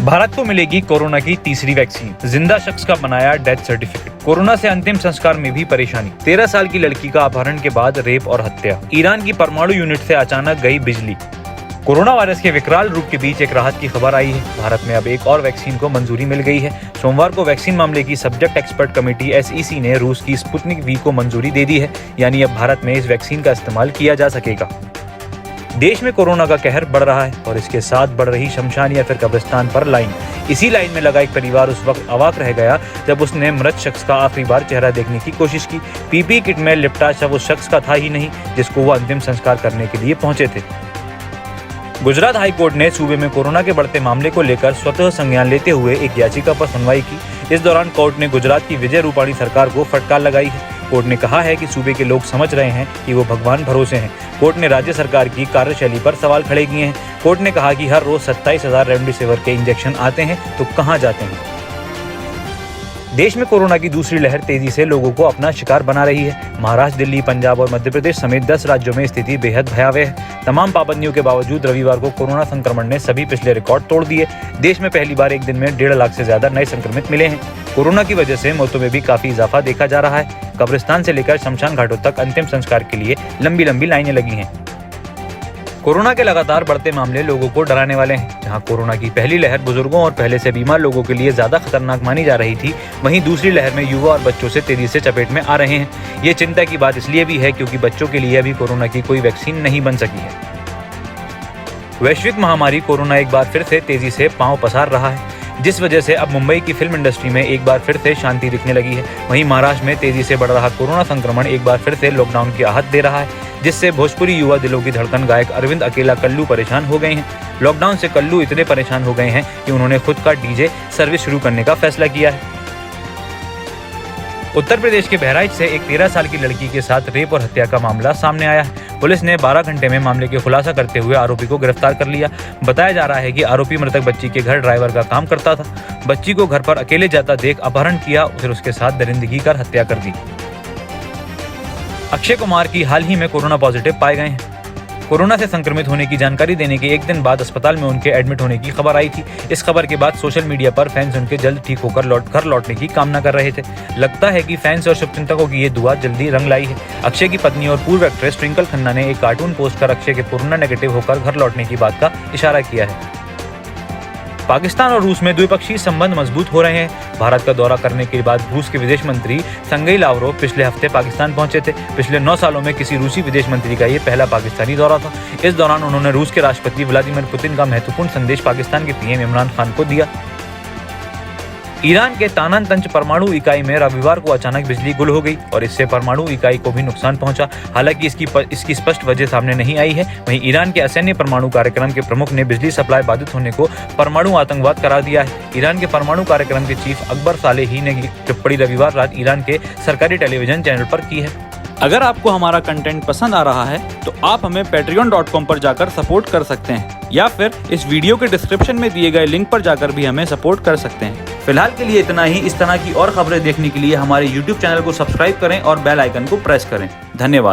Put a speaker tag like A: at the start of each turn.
A: भारत को मिलेगी कोरोना की तीसरी वैक्सीन, जिंदा शख्स का बनाया डेथ सर्टिफिकेट। कोरोना से अंतिम संस्कार में भी परेशानी, 13 साल की लड़की का अपहरण के बाद रेप और हत्या। ईरान की परमाणु यूनिट से अचानक गई बिजली। कोरोना वायरस के विकराल रूप के बीच एक राहत की खबर आई है। भारत में अब एक और वैक्सीन को मंजूरी मिल गई है। सोमवार को वैक्सीन मामले की सब्जेक्ट एक्सपर्ट कमेटी SEC ने रूस की स्पुतनिक V को मंजूरी दे दी है, यानी अब भारत में इस वैक्सीन का इस्तेमाल किया जा सकेगा। देश में कोरोना का कहर बढ़ रहा है और इसके साथ बढ़ रही शमशान या फिर कब्रिस्तान पर लाइन। इसी लाइन में लगा एक परिवार उस वक्त अवाक रह गया जब उसने मृत शख्स का आखिरी बार चेहरा देखने की कोशिश की। PPE किट में लिपटा शव उस शख्स का था ही नहीं जिसको वो अंतिम संस्कार करने के लिए पहुंचे थे। गुजरात हाई कोर्ट ने सूबे में कोरोना के बढ़ते मामले को लेकर स्वतः संज्ञान लेते हुए एक याचिका पर सुनवाई की। इस दौरान कोर्ट ने गुजरात की विजय रूपाणी सरकार को फटकार लगाई है। कोर्ट ने कहा है कि सूबे के लोग समझ रहे हैं कि वो भगवान भरोसे हैं। कोर्ट ने राज्य सरकार की कार्यशैली पर सवाल खड़े किए हैं। कोर्ट ने कहा कि हर रोज 27,000 रेमडेसिविर के इंजेक्शन आते हैं तो कहां जाते हैं। देश में कोरोना की दूसरी लहर तेजी से लोगों को अपना शिकार बना रही है। महाराष्ट्र, दिल्ली, पंजाब और मध्य प्रदेश समेत 10 राज्यों में स्थिति बेहद भयावह है। तमाम पाबंदियों के बावजूद रविवार को कोरोना संक्रमण ने सभी पिछले रिकॉर्ड तोड़ दिए। देश में पहली बार एक दिन में 1.5 लाख से ज्यादा नए संक्रमित मिले हैं। कोरोना की वजह से मौतों में भी काफी इजाफा देखा जा रहा है। कब्रिस्तान से लेकर शमशान घाटों तक अंतिम संस्कार के लिए लंबी लंबी लाइनें लगी हैं। कोरोना के लगातार बढ़ते मामले लोगों को डराने वाले हैं। जहां कोरोना की पहली लहर बुजुर्गों और पहले से बीमार लोगों के लिए ज्यादा खतरनाक मानी जा रही थी, वहीं दूसरी लहर में युवा और बच्चों से तेजी से चपेट में आ रहे हैं। ये चिंता की बात इसलिए भी है क्योंकि बच्चों के लिए अभी कोरोना की कोई वैक्सीन नहीं बन सकी है। वैश्विक महामारी कोरोना एक बार फिर से तेजी से पांव पसार रहा है, जिस वजह से अब मुंबई की फिल्म इंडस्ट्री में एक बार फिर से शांति दिखने लगी है। वहीं महाराष्ट्र में तेजी से बढ़ रहा कोरोना संक्रमण एक बार फिर से लॉकडाउन की आहट दे रहा है, जिससे भोजपुरी युवा दिलों की धड़कन गायक अरविंद अकेला कल्लू परेशान हो गए हैं। लॉकडाउन से कल्लू इतने परेशान हो गए हैं कि उन्होंने खुद का DJ सर्विस शुरू करने का फैसला किया है। उत्तर प्रदेश के बहराइच से एक 13 साल की लड़की के साथ रेप और हत्या का मामला सामने आया है। पुलिस ने 12 घंटे में मामले के खुलासा करते हुए आरोपी को गिरफ्तार कर लिया। बताया जा रहा है कि आरोपी मृतक बच्ची के घर ड्राइवर का काम करता था। बच्ची को घर पर अकेले जाता देख अपहरण किया, फिर उसके साथ दरिंदगी कर हत्या कर दी। अक्षय कुमार की हाल ही में कोरोना पॉजिटिव पाए गए हैं। कोरोना से संक्रमित होने की जानकारी देने के एक दिन बाद अस्पताल में उनके एडमिट होने की खबर आई थी। इस खबर के बाद सोशल मीडिया पर फैंस उनके जल्द ठीक होकर घर लौटने की कामना कर रहे थे। लगता है कि फैंस और शुभचिंतकों की ये दुआ जल्दी रंग लाई है। अक्षय की पत्नी और पूर्व एक्ट्रेस ट्विंकल खन्ना ने एक कार्टून पोस्ट कर अक्षय के कोरोना नेगेटिव होकर घर लौटने की बात का इशारा किया है। पाकिस्तान और रूस में द्विपक्षीय संबंध मजबूत हो रहे हैं। भारत का दौरा करने के बाद रूस के विदेश मंत्री सर्गेई लावरोव पिछले हफ्ते पाकिस्तान पहुंचे थे। पिछले 9 सालों में किसी रूसी विदेश मंत्री का ये पहला पाकिस्तानी दौरा था। इस दौरान उन्होंने रूस के राष्ट्रपति व्लादिमीर पुतिन का महत्वपूर्ण संदेश पाकिस्तान के PM इमरान खान को दिया। ईरान के तानांतंच परमाणु इकाई में रविवार को अचानक बिजली गुल हो गई और इससे परमाणु इकाई को भी नुकसान पहुंचा। हालांकि इसकी स्पष्ट वजह सामने नहीं आई है। वहीं ईरान के असैन्य परमाणु कार्यक्रम के प्रमुख ने बिजली सप्लाई बाधित होने को परमाणु आतंकवाद करार दिया है। ईरान के परमाणु कार्यक्रम के चीफ अकबर सालेही ने टिप्पणी रविवार रात ईरान के सरकारी टेलीविजन चैनल पर की है।
B: अगर आपको हमारा कंटेंट पसंद आ रहा है तो आप हमें patreon.com पर जाकर सपोर्ट कर सकते हैं या फिर इस वीडियो के डिस्क्रिप्शन में दिए गए लिंक पर जाकर भी हमें सपोर्ट कर सकते हैं।
A: फिलहाल के लिए इतना ही। इस तरह की और खबरें देखने के लिए हमारे YouTube चैनल को सब्सक्राइब करें और बेल आइकन को प्रेस करें। धन्यवाद।